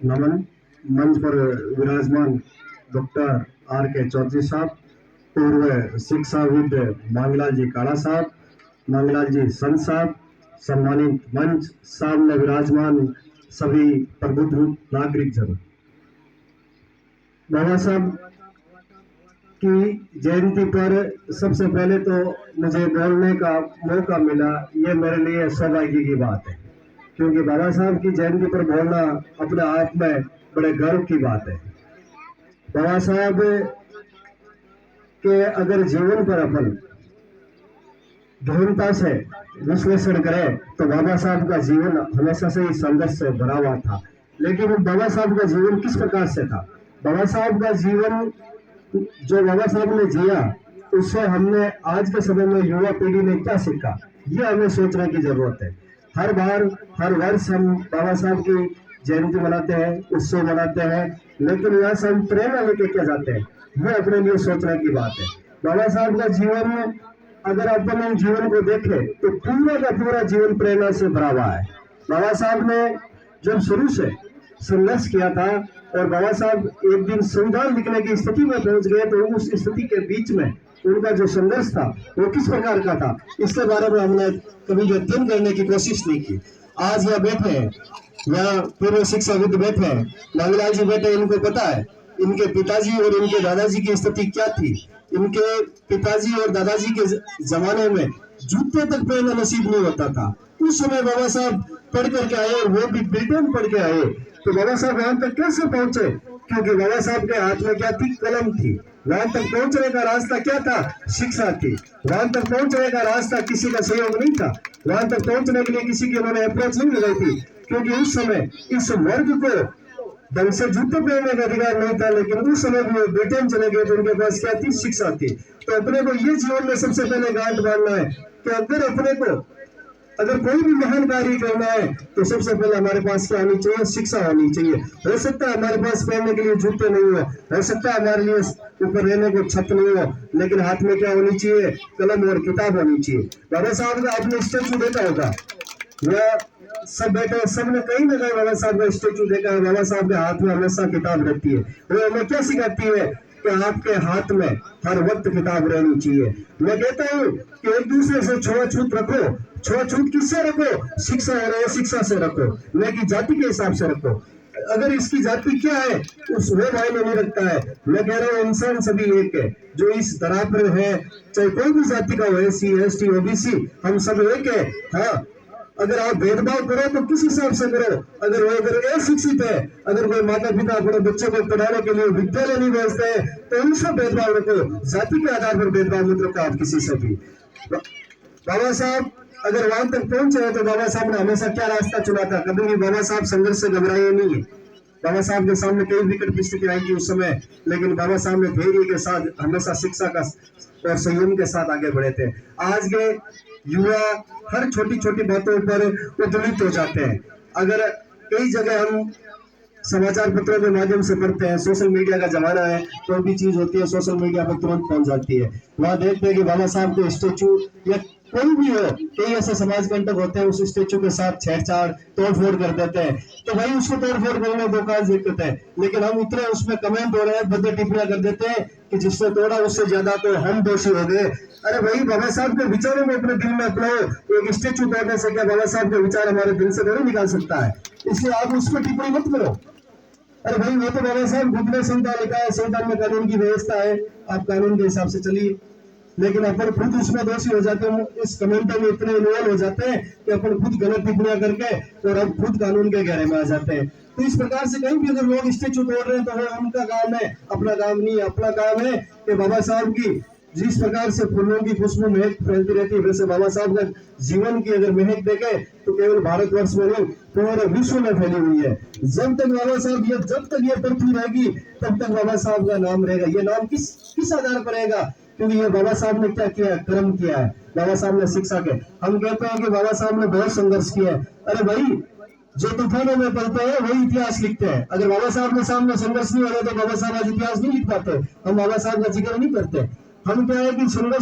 नमन। मंच पर विराजमान डॉक्टर आर के चौधरी साहब, पूर्व शिक्षाविद मांगलाल जी काड़ा साहब, मांगलाल जी संत साहब, सम्मानित मंच सामने विराजमान सभी प्रबुद्ध नागरिक जन। बाबा साहब की जयंती पर सबसे पहले तो मुझे बोलने का मौका मिला, ये मेरे लिए सौभाग्य की बात है, क्योंकि बाबा साहब की जयंती पर बोलना अपने आप में बड़े गर्व की बात है। बाबा साहब के अगर जीवन पर अपन गहनता से विश्लेषण करें तो बाबा साहब का जीवन हमेशा से ही संघर्ष से भरा हुआ था। लेकिन बाबा साहब का जीवन किस प्रकार से था? बाबा साहब का जीवन जो बाबा साहब ने जिया, उससे हमने आज के समय में युवा पीढ़ी ने क्या सीखा, ये हमें सोचने की जरूरत है। हर बार हर वर्ष हम बाबा साहब की जयंती मनाते हैं, उत्सव मनाते हैं, लेकिन यहाँ से हम प्रेरणा लेके क्या जाते हैं, ये अपने लिए सोचने की बात है। बाबा साहब का जीवन अगर अपन जीवन को देखें तो पूरा का पूरा जीवन प्रेरणा से भरा हुआ है। बाबा साहब ने जब शुरू से संघर्ष किया था और बाबा साहब एक दिन संविधान लिखने की स्थिति में पहुंच गए, तो उस स्थिति के बीच में उनका जो संघर्ष था वो किस प्रकार का था, इसके बारे में हमने कभी अध्ययन करने की कोशिश नहीं की। आज यहाँ बैठे हैं, यहाँ पूर्व शिक्षाविद बैठे हैं, मांगलाल जी बैठे, इनको पता है इनके पिताजी और इनके दादाजी की स्थिति क्या थी। इनके पिताजी और दादाजी के जमाने में जूते तक पहनना नसीब नहीं होता था। उस समय बाबा साहब पढ़ करके आए और वो भी ब्रिटेन पढ़ के आए, तो बाबा साहब वहां तक कैसे पहुंचे? क्योंकि बाबा साहब के हाथ में क्या थी? कलम थी। वहां तक पहुंचने का रास्ता क्या था? शिक्षा थी। वहां तक पहुंचने का रास्ता किसी का सहयोग नहीं था। वहां तक पहुंचने के लिए किसी की उन्होंने अप्रोच नहीं लगाई थी, क्योंकि उस समय इस वर्ग को ढंग से जूते पहनने का अधिकार नहीं था। लेकिन उस समय भी ब्रिटेन चले गए तो उनके पास क्या थी? शिक्षा थी। तो अपने को ये जीवन में सबसे पहले गांठ बांधना है कि अगर अपने को अगर कोई भी महान कार्य करना है तो सबसे पहले हमारे पास क्या होनी चाहिए? शिक्षा होनी चाहिए। हो सकता है हमारे पास पहनने के लिए जूते नहीं हो सकता है हमारे लिए ऊपर रहने को छत नहीं हो, लेकिन हाथ में क्या होनी चाहिए? कलम और किताब होनी चाहिए। बाबा साहब का आपने स्टेचू देखा होगा, वह सब बैठे, सबने कहीं ना कहीं बाबा साहब का स्टेचू देखा है। बाबा साहब के हाथ में हमेशा किताब रहती है। वो हमें क्या सिखाती है कि आपके हाथ में हर वक्त किताब रहनी चाहिए। मैं कहता हूँ कि एक दूसरे से छुआछूत रखो। छुआछूत किससे रखो? शिक्षा और शिक्षा से रखो, न कि जाति के हिसाब से रखो। अगर इसकी जाति क्या है उस वो मायने नहीं रखता है। मैं कह रहा हूँ इंसान सभी एक है, जो इस तरह पर है, चाहे कोई भी जाति का हो, SC ST OBC, हम सब एक है। हाँ, अगर आप भेदभाव करो तो किस हिसाब से करो? अगर वो अगर अशिक्षित है, अगर कोई माता पिता अपने बच्चों को पढ़ाने के लिए विद्यालय नहीं भेजते हैं, तो उनसे भेदभाव रखो। जाति के आधार पर भेदभाव मत रखो आप किसी से भी। बाबा साहब अगर वहां तक पहुंचे हैं तो बाबा साहब ने हमेशा क्या रास्ता चुना था? कभी भी बाबा साहब संघर्ष से घबराए नहीं है। बाबा साहब के सामने कई विकट परिस्थिति आई थी उस समय, लेकिन बाबा साहब ने धैर्य के साथ हमेशा शिक्षा का और संयम के साथ आगे बढ़े थे। आज के युवा हर छोटी छोटी बातों पर उद्विग्न हो जाते हैं। अगर कई जगह हम समाचार पत्रों के माध्यम से पढ़ते हैं, सोशल मीडिया का जमाना है, कोई भी चीज होती है सोशल मीडिया पर तुरंत पहुंच जाती है। वहां देखते हैं कि बाबा साहब के स्टेचू या कोई भी हो, कई ऐसे समाज कंटक होते हैं उस स्टेचू के साथ छेड़छाड़ तोड़फोड़ कर देते हैं। तो भाई उसको तोड़फोड़ करने दो, काज दिक्कत है, लेकिन हम इतने उसमें कमेंट हो रहे हैं, बदले टिप्पणियां कर देते हैं कि जिसने तोड़ा उससे ज्यादा तो हम दोषी हो गए। अरे भाई, बाबा साहब के विचारों में अपने दिल में अपनाओ। एक स्टेचू तोड़ने से क्या बाबा साहब के विचार हमारे दिल से नहीं निकाल सकता है? इसलिए आप उस पर टिप्पणी मत करो। अरे भाई, वो तो बाबा साहब खुद ने संविधान लिखा है, संविधान में कानून की व्यवस्था है, आप कानून के हिसाब से चलिए। लेकिन अपन खुद उसमें दोषी हो जाते हैं, इस कमेंटों में इतने इन्वॉल्व हो जाते हैं कि अपन खुद गलत टिप्पणियां करके और अब खुद कानून के घेरे में आ जाते हैं। तो इस प्रकार से कहीं भी अगर लोग स्टेचू तोड़ रहे हैं तो वो उनका काम है, अपना काम नहीं। अपना काम है कि बाबा साहब की जिस प्रकार से फूलों की खुशबू महक फैलती रहती है, वैसे बाबा साहब का जीवन की अगर महक देखे तो केवल भारतवर्ष में नहीं, पूरे विश्व में फैली हुई है। जब तक बाबा साहब जब तक ये पृथ्वी रहेगी तब तक बाबा साहब का नाम रहेगा। ये नाम किस आधार पर रहेगा? क्योंकि ये बाबा साहब ने क्या किया है? कर्म किया है। बाबा साहब ने शिक्षा के, हम कहते हैं कि बाबा साहब ने बहुत संघर्ष किया है। अरे भाई, जो तूफानों में पलते हैं वही इतिहास लिखते हैं। अगर बाबा साहब के सामने संघर्ष नहीं हो रहा तो बाबा साहब आज इतिहास नहीं लिख पाते। हम बाबा साहब का जिक्र नहीं करते। हम क्या है कि संघर्ष